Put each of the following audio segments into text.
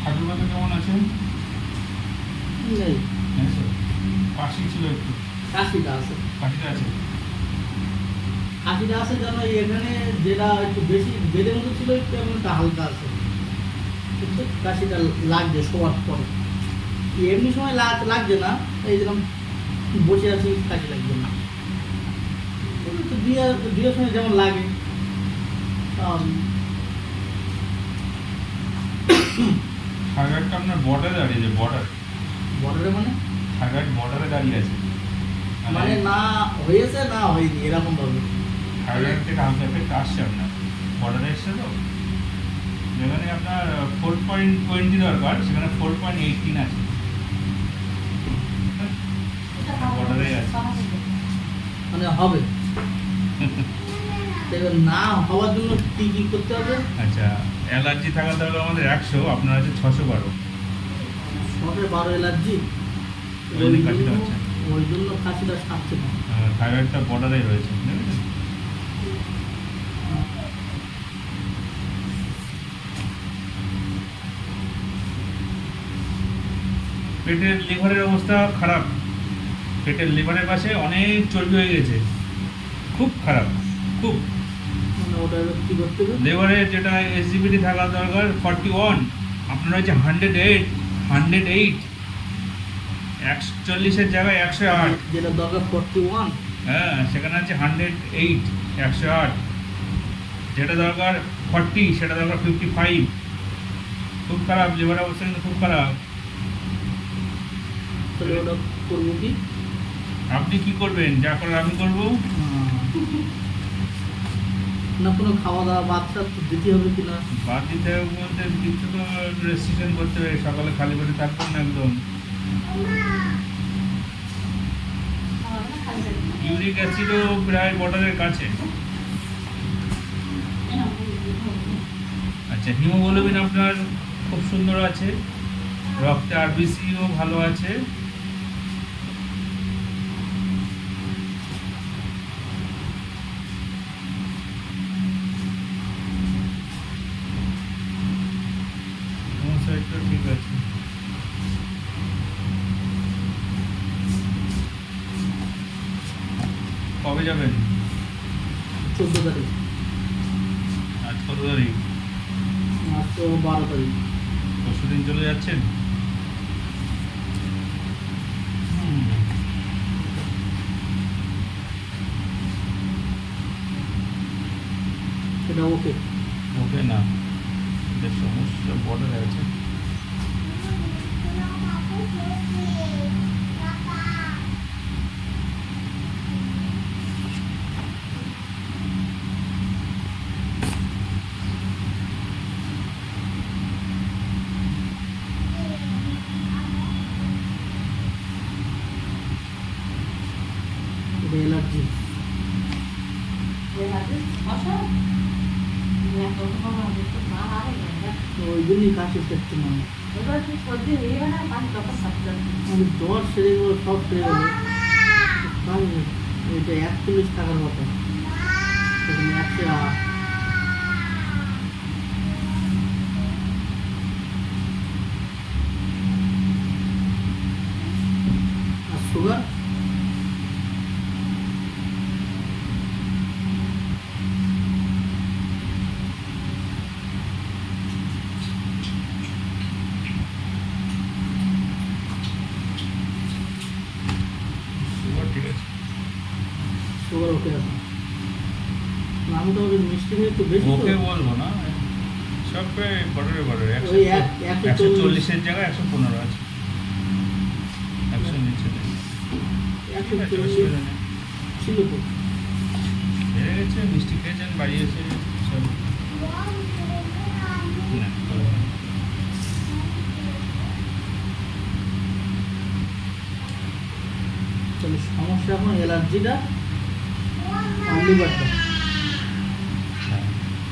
হাঁটুর ব্যথা কেমন আছে? নেই, কাশি ছিল একটু, কাশিটা আছে। কাশিটা আছে। কাশিটা আছে যেন এখানে যেটা একটু বেশি বেদের মতো ছিল, একটু এমন একটা হালকা আছে, কিন্তু কাশিটা লাগছে শোয়ার পরে। এমনি সময় লাগছে না, এই যেরকম বসে আছি কাশি লাগছে না। তো বিয়ের সময় যেমন লাগে। থাইরয়েডটা আপনার বর্ডারে দাঁড়িয়েছে, বর্ডারে মানে থাইরয়েড বর্ডারে দাঁড়িয়ে আছে। মানে না হয়েছে না হয়নি এরকম ভাবে। থাইরয়েড থেকে হালকা এফেক্ট আসছে আপনার, বর্ডারে এসছে তো। যেখানে আপনার 4.20 দরকার, সেখানে 4.18 আছে, বর্ডারে আছে। মানে হবে। তো এবার না হওয়ার জন্য কি কি করতে হবে? আচ্ছা, অ্যালার্জি থাকা দরকার আমাদের 100, আপনার আছে 612। 12 অ্যালার্জি, ওই জন্য কাশিটা হচ্ছে। ওই জন্য কাশিটা সারছে না। থাইরয়েডটা বর্ডারে রয়েছে, বুঝলেন? পেটের লিভারের অবস্থা খারাপ, পেটের লিভারের পাশে অনেক চর্বি হয়ে গেছে, খুব খারাপ, খুব। মানে ওটা এবার কি করতে হবে? লিভারে যেটা এসজিপিটি থাকা দরকার 41, আপনার হচ্ছে 108, 140-এর জায়গায় 108। যেটা দরকার 41, হ্যাঁ, সেখানে আছে 108, 108। যেটা দরকার 40, সেটা দরকার 55। খুব খারাপ, লিভারের অবস্থা কিন্তু খুব খারাপ। তাহলে ওটা করবো কি? আপনি কি করবেন? যা করার আমি করবো। না কোনো খাওয়া দাওয়া বাচ্চা তো দিতে হবে কিনা? বাদ দিতে হবে বলতে কিছু তো রেস্ট্রিকশন করতে হবে, সকালে খালি পেটে থাকবেন না একদম। ইউরিক অ্যাসিডও প্রায় বর্ডারের কাছে। আচ্ছা, হিমোগ্লোবিন আপনার খুব সুন্দর আছে, রক্তে আরবিসিও ভালো আছে। সমস্যা ঠিক আছে। কবে যাবেন? 14 তারিখ। আজ কত তারিখ? আজ তো 12 তারিখ। পরশুদিন চলে যাচ্ছেন? সেটা ওকে। ওকে না, এদের সমস্যা বর্ডারে আছে। এটা অ্যালার্জি। তো ওই জন্যই কাশি সেরছে না। আমি জ্বর সেরে গেলো, সব সেরে গেলো, এটা 41 টাকার মতো, সেখানে 108। আর সুগার ঠিক আছে, সুগার ওকে আছে। না, আমি তো ওই মিষ্টি খেয়ে একটু বেশি তো। ওকে বলবো না, সব বর্ডারে বর্ডারে। ওই 140-এর জায়গায় 115 আছে, 100 নিচে নেই। ঠিক আছে, 140 অসুবিধা নেই। ছিল তো। বেড়ে গেছে, মিষ্টি খেয়েছেন, বাড়ি এসে সব। না, করবে না। তাহলে সমস্যা এখন অ্যালার্জিটা আর লিভারটা হ্যাঁ।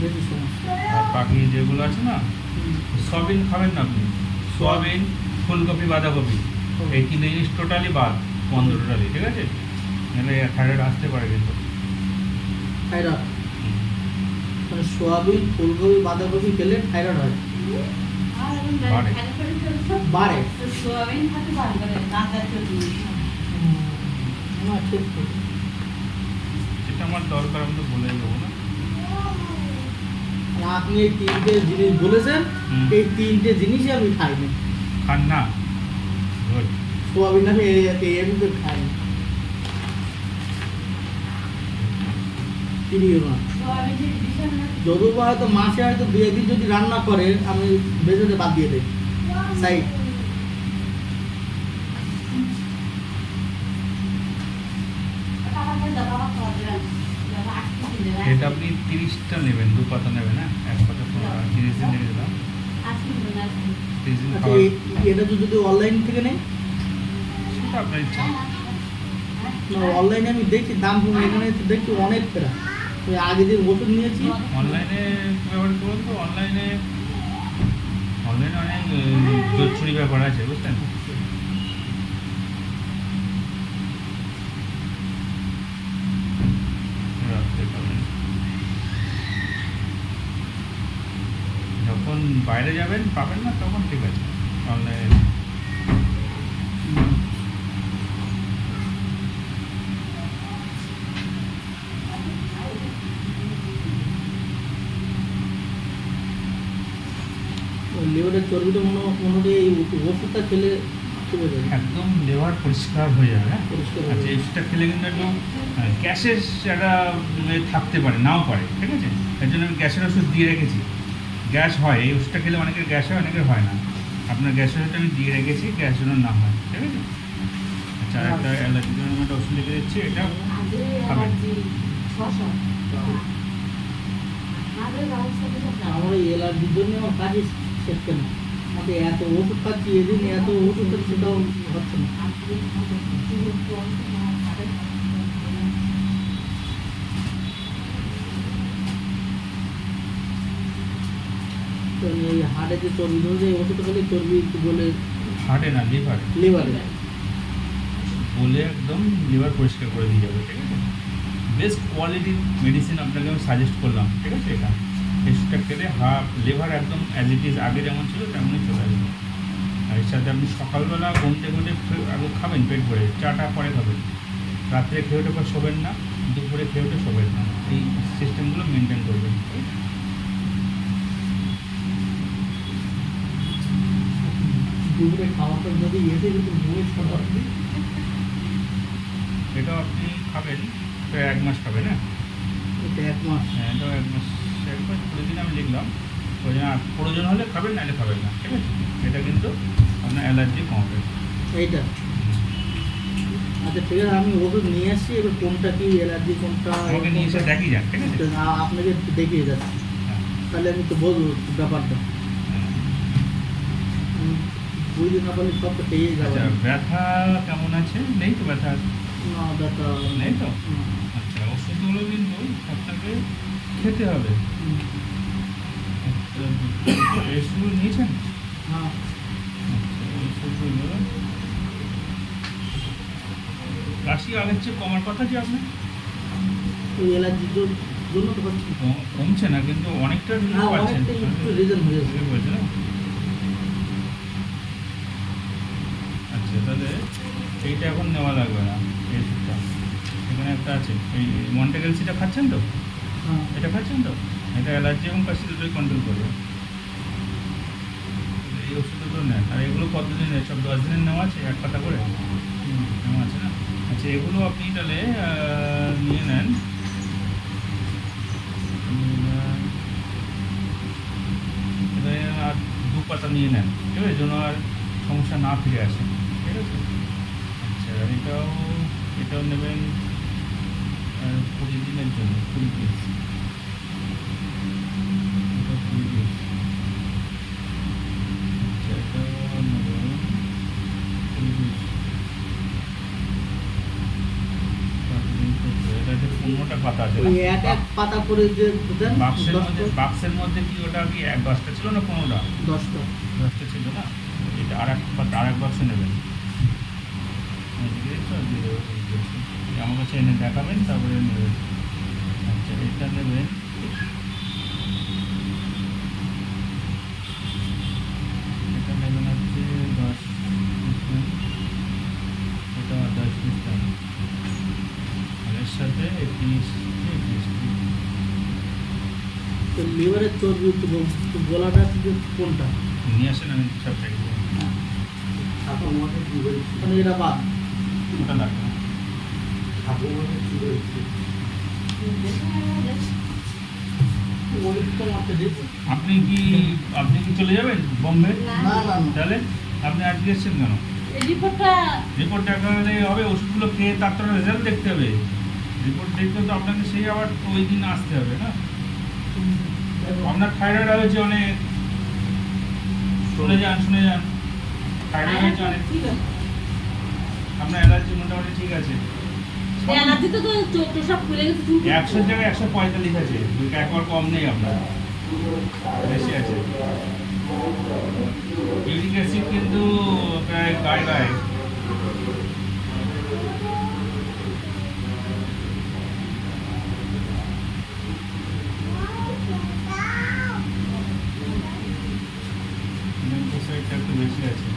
বেশি সমস্যা। আর বাকি যেগুলো আছে না, সয়াবিন খাবেন না আপনি। সয়াবিন, ফুলকপি, বাঁধাকপি, এই 3 জিনিস টোটালি বাদ, বন্ধ টোটালি, ঠিক আছে? নাহলে থাইরয়েড আসতে পারে কিন্তু। থাইরয়েড মানে সোয়াবিন, ফুলকপি, বাঁধাকপি খেলে থাইরয়েড হয়। বাড়ে। সোয়াবিন খাতে পারবে না জাতীয় জিনিস। না ঠিক ঠিক। যেটা আমার দরকার আমি তো বলে দেবো না। আর আপনি এই তিনটে জিনিস বলেছেন, হুম। এই তিনটে জিনিসই আমি খাইনি। খান না গুড। সোয়াবিন আমি এমনিতে খাইনি। প্রিয় না। সোয়াবিনের ভীষণ যদিও বা হয়তো মাসে হয়তো 2 একদিন যদি রান্না করে আমি বেজনে বাদ দিয়ে দেই সাইড। টাকা দাও, বাবা খাওয়া দেবেন। বাবা আজকে দিলে এটা আপনি 30টা নেবেন, 2 পাতা নেবেন, হ্যাঁ 1 পাতা 30 দিন রেখে দাও। আজকে দিলে না। 30 দিন আচ্ছা খাওয়ার এটা তো যদি অনলাইন থেকে নেই, সেটা আপনার ইচ্ছা। না অনলাইনে আমি দেখছি দাম কম, এখানে তো দেখছি অনেক ফেরা। ওই আগে যে ওষুধ নিয়েছি অনলাইনে ব্যবহার করুন তো, অনলাইনে অনলাইনে অনেক জোচ্ছুরি ব্যাপার আছে, বুঝলেন? রাখতে পারেন। যখন বাইরে যাবেন পাবেন না তখন ঠিক আছে, অনলাইনে লিভারের চর্বিটা মোটামুটি এই ওষুধটা খেলে চলে যাবে, একদম লিভার পরিষ্কার হয়ে যাবে, হ্যাঁ। পরিষ্কার হয়ে আচ্ছা যাবে। এই ওষুধটা খেলে কিন্তু একটু গ্যাসের একটা থাকতে পারে, নাও পারে, ঠিক আছে? এর জন্য আমি গ্যাসের ওষুধ দিয়ে রেখেছি। গ্যাস হয়, এই ওষুধটা খেলে অনেকের গ্যাস হয়, অনেকের হয় না। আপনার গ্যাসের ওষুধটা আমি দিয়ে রেখেছি, গ্যাস যেন না হয়, ঠিক আছে? আচ্ছা আর একটা অ্যালার্জির জন্য একটা ওষুধ লিখে দিচ্ছি, এটা আগে খাবেন। অ্যালার্জি 600 আমাদের ব্যবস্থা করে আমার এই অ্যালার্জির জন্য আমার কাজই শেষ না। আমাকে এত ওষুধ খাচ্ছি, এদিন এত ওষুধ খাচ্ছি, সেটাও হচ্ছে না। তো আমি এই হার্টে যে চর্বি ধরে এই ওষুধটা খেলে চর্বি একটু বলে হার্টে না, লিভারে লিভারে। বলে একদম লিভার পরিষ্কার করে দিয়ে যাবে, ঠিক আছে? বেস্ট কোয়ালিটির মেডিসিন আপনাকে আমি সাজেস্ট করলাম, ঠিক আছে? এটা এই ওষুধটা খেলে লিভার একদম অ্যাজ ইট ইজ আগে যেমন ছিল তেমনই চলে আসবে। আর এর সাথে আপনি সকালবেলা ঘুম থেকে উঠে আগে খাবেন পেট ভরে, চাটা পরে খাবেন, রাত্রে খেয়ে উঠে পর শোবেন না, দুপুরে খেয়ে উঠে শোবেন না, এই সিস্টেমগুলো মেনটেন করবেন। দুপুরে খাওয়াটা যদি এসে কিন্তু মুখে খাবার দিই, এটাও আপনি খাবেন, প্রায় 1 মাস খাবেন, হ্যাঁ। এটা 1 মাস। হ্যাঁ এটাও 1 মাস, 1 মাস 20 দিন আমি লিখলাম। প্রয়োজন হলে খাবেন, নাহলে খাবেন না, ঠিক আছে? এটা কিন্তু আপনার অ্যালার্জি কমাবে। এইটা আচ্ছা ঠিক আছে, আমি ওষুধ নিয়ে আসছি, এবার কোনটা কি অ্যালার্জি কোনটা আমাকে নিয়ে এসে দেখি যান, ঠিক আছে? আপনাকে দেখিয়ে যাচ্ছি, হ্যাঁ, তাহলে আমি তো বলবো ব্যাপারটা। হ্যাঁ। আমি বুঝতে না পারলে সব তো পেয়ে যাবো। আচ্ছা ব্যথা কেমন আছে? নেই তো ব্যথা? না ব্যথা নেই তো? না। আচ্ছা ওষুধগুলো কিন্তু আপনাকে খেতে হবে। টেস্টগুলো নিয়েছেন? হ্যাঁ আচ্ছা ওষুধগুলো কাশি আগের চেয়ে কমার কথা যে আপনার ওই অ্যালার্জির জন্য তো হচ্ছে। কমছে না, কিন্তু অনেকটা রিলিফ হ্যাঁ পাচ্ছেন। অনেকটা একটু রিজন হয়েছে। বুঝতে পেরেছেন না? আচ্ছা তাহলে এইটা এখন নেওয়া লাগবে না, এই ওষুধটা এখানে একটা আছে, এই মন্টেগেলসিটা খাচ্ছেন তো? হ্যাঁ এটা খাচ্ছেন তো? এটা অ্যালার্জি এবং কাশি দুটোই কন্ট্রোল করবে। এই ওষুধগুলো নেন। আর এগুলো কতদিনের? সব 10 দিনের নেওয়া আছে, 1 পাতা করে নেওয়া আছে না? আচ্ছা এগুলো আপনি তাহলে নিয়ে নেন, এবারে আর 2 পাতা নিয়ে নেন, ঠিক আছে? যেন আর সমস্যা না ফিরে আসে, ঠিক আছে? আচ্ছা আর এটাও নেবেন 20 দিনের জন্য, 20 পিস। এটা 20 পিস। আচ্ছা এটাও নেবেন 20 পিস। এটা যে 15টা পাতা আছে না? ওই এক এক পাতা করে যে দেন বাক্সের মধ্যে কি ওটা কি 10টা ছিল না 15টা? 10টা। 10টা ছিল না? এটা আর এক বাক্স নেবেন। আমার কাছে এনে দেখাবেন, তারপরে নেবেন। আচ্ছা এটা নেবেন তো লিভারের চর্বি তো গলাটা কিন্তু কোনটা? নিয়ে আসেন, আমি সব চাই মানে এটা বাদ। ওটা লাগবে না। ওইটা মারতে দিয়েছে। আপনি কি চলে যাবেন বোম্বে? না না না, তাহলে আপনি আজকে এসেছেন কেন? এই রিপোর্টটা রিপোর্ট দেখালে হবে, ওষুধগুলো খেয়ে তার রেজাল্ট দেখতে হবে। রিপোর্ট দেখতে তো আপনাকে সেই আবার ওই দিন আসতে হবে না। আপনার থাইরয়েড হয়েছে অনেক, শুনে যান থাইরয়েড হয়েছে অনেক। ঠিক আছে। আপনার অ্যালার্জি মোটামুটি ঠিক আছে। অ্যালার্জি তো চোখ সব খুলে গেছে, চুল 100 জায়গায় 145 আছে, একবার কম নেই আপনার, বেশি আছে। ইউরিক অ্যাসিড কিন্তু প্রায় গায়ে লিম্ফোসাইটটা একটু বেশি আছে।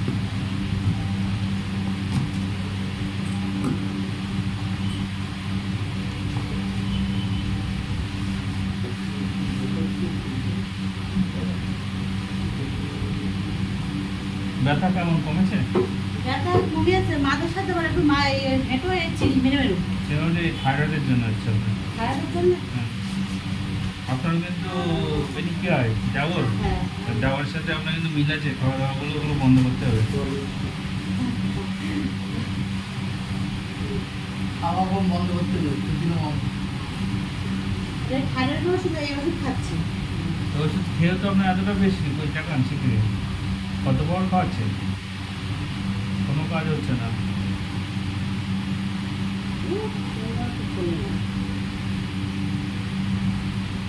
ব্যথা কেমন কমেছে? ব্যথা কমিয়েছে, মাঝে সাথে আবার একটু হেঁটো চিনি মেরে মেরু সেভাবে থাইরয়েডের জন্য হচ্ছে আপনার। খারাপের জন্য। হ্যাঁ। আপনার কিন্তু এটি কি হয় ডাবর, হ্যাঁ ডাবরের সাথে আপনার কিন্তু মিল আছে, খাওয়া দাওয়াগুলো ওগুলো বন্ধ করতে হবে। খাওয়া কম বন্ধ করতে হবে, দুদিনও বন্ধ। থাইরয়েড ওষুধ এই ওষুধ খাচ্ছি। তো ওষুধ খেয়েও তো আপনার এতটা বেশি, ওই টাকা আনছে কিনে কত বড় খাওয়াচ্ছে, কোনো কাজ হচ্ছে না।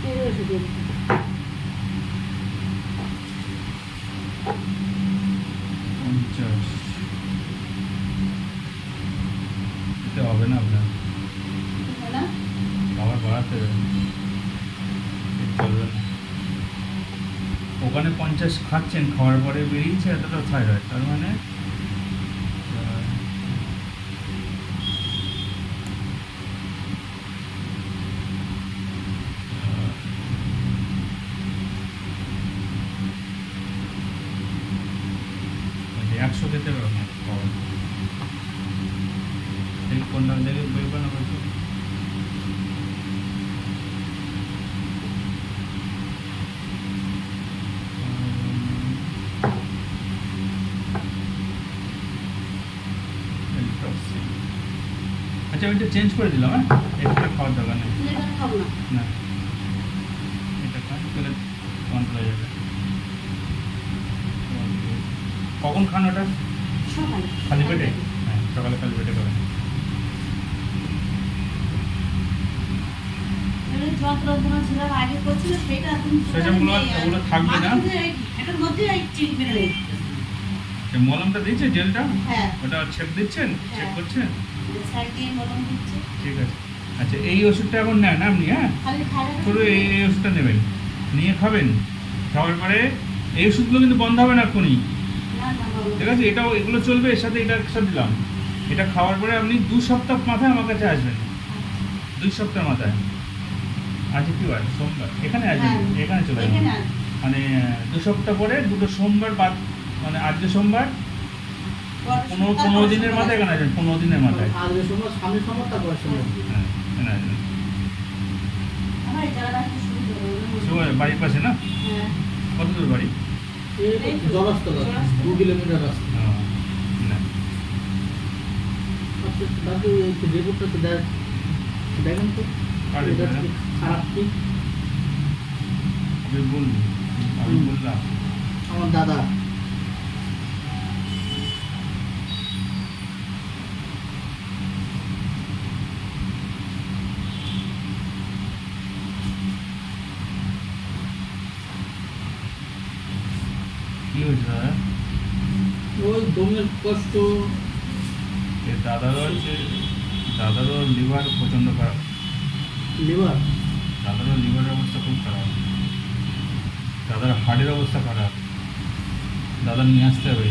এই ওষুধ 50 এতে হবে না আপনার, না খাবার বাড়াতে হবে, এ চলবে না। ওখানে 50 খাচ্ছেন, খাওয়ার পরে বেরিয়েছে এতটা থাইরয়েড, তার মানে আহ, 100 খেতে হবে আপনার খাবার। দেখি কোনটা দেখে বলবেন না বলছো। আচ্ছা, আমি এটা চেঞ্জ করে দিলাম। হ্যাঁ, এটা খাওয়ার দরকার নেই। এটা খাবো না। না, এটা খান, তাহলে কন্ট্রোল হয়ে যাবে। কখন খান ওটা? সকালে খালি পেটে? হ্যাঁ, সকালে খালি পেটে খাবেন। এবারে যন্ত্রণা ছিল আগে করছিল সেটা এখন সেসবগুলো ওগুলো থাকবে না। এটার মধ্যে এই চিনি মেরে নেই। যে মলমটা দিয়েছে জেলটা, হ্যাঁ ওটা চেক দিচ্ছেন, চেক হ্যাঁ। করছেন? সাইড দিয়ে মলম দিচ্ছে। ঠিক আছে। আচ্ছা, এই ওষুধটা এখন নেন আপনি। হ্যাঁ, খালি থাইরয়েড শুধু এই ওষুধটা নেবেন, নিয়ে খাবেন। খাওয়ার পরে এই ওষুধগুলো কিন্তু বন্ধ হবে না এক্ষুনি, না না বাবা। ঠিক আছে? এগুলো চলবে, এর সাথে এটা একসাথে দিলাম। এটা খাওয়ার পরে আপনি 2 সপ্তাহ মাথায় আমার কাছে আসবেন, 2 সপ্তাহ মাথায়। আজকে কি বার? সোমবার। এখানে আসবেন, হ্যাঁ। এখানে চলে এখানে যাবেন। আসবে। মানে 2 সপ্তাহ পরে 2টো সোমবার বাদ, মানে আজকে সোমবার, 15 দিনের মাথায় এখানে আসবেন, 15 দিনের মাথায়। আজকে সময় সামনের সময়টা করে সময়। হ্যাঁ, এখানে আসবেন। আমার এই জায়গাটা একটু সুবিধা হবে। সবাই বাড়ির পাশে না? হ্যাঁ কত দূর বাড়ি? এই তো জলস্থল আছে, 2 কিলোমিটার রাস্তা। ও, না। আচ্ছা, দাদু এই রিপোর্টটা তো দেখেন তো আর এটা এটা কি খারাপ কি? আমি বললাম আমার দাদা কি হয়েছে দাদা? ওই দমের কষ্ট। দাদারও লিভার প্রচণ্ড খারাপ, লিভার দাদারও লিভারের অবস্থা খুব খারাপ, দাদার হার্টের অবস্থা খারাপ, দাদার নিয়ে আসতে হবে।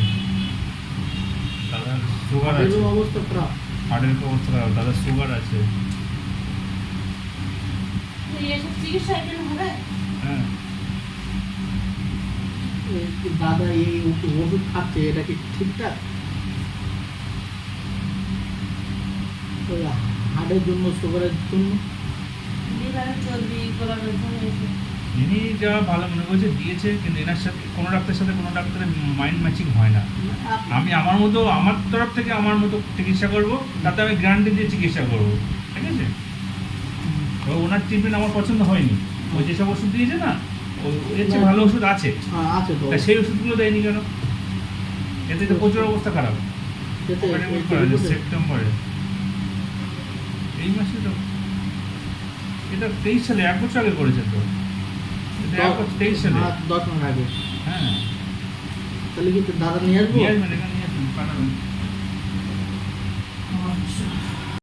দাদার সুগার আছে, অবস্থা খারাপ। হার্টের অবস্থা খারাপ, দাদার সুগার আছে। এইসব চিকিৎসা এখানে হবে? হ্যাঁ দাদা এই ওষুধ খাচ্ছে, এটা কি ঠিকঠাক? ওই হার্টের জন্য, সুগারের জন্য? লিভারের চর্বি কমানোর জন্য এসব। ইনি যা ভালো মনে করছে দিয়েছে, কিন্তু এনার সাথে কোনো ডাক্তারের সাথে কোনো ডাক্তারের মাইন্ড ম্যাচিং হয় না। আমি আমার মতো, আমার তরফ থেকে আমার মতো চিকিৎসা করব, তাতে আমি গ্যারান্টি দিয়ে চিকিৎসা করব, ঠিক আছে? তো ওনার ট্রিটমেন্ট আমার পছন্দ হয়নি। ওই যেসব ওষুধ দিয়েছে না, এর চেয়ে ভালো ওষুধ আছে, আছে তো। তা সেই ওষুধগুলো দেয়নি কেন? এতে তো প্রচুর অবস্থা খারাপ। যেতে- ওখানে যেতে- করা যায় যেতে- সেপ্টেম্বরে, এই মাসে তো, এটা 23 সালে, 1 বছর আগে করেছে তো, এটা 23 সালে। 10 মিনিট আগে। হ্যাঁ, তাহলে কি দাদা নিয়ে আসবো? নিয়ে আসবেন, এখানে নিয়ে আসবেন, পাঠাবেন।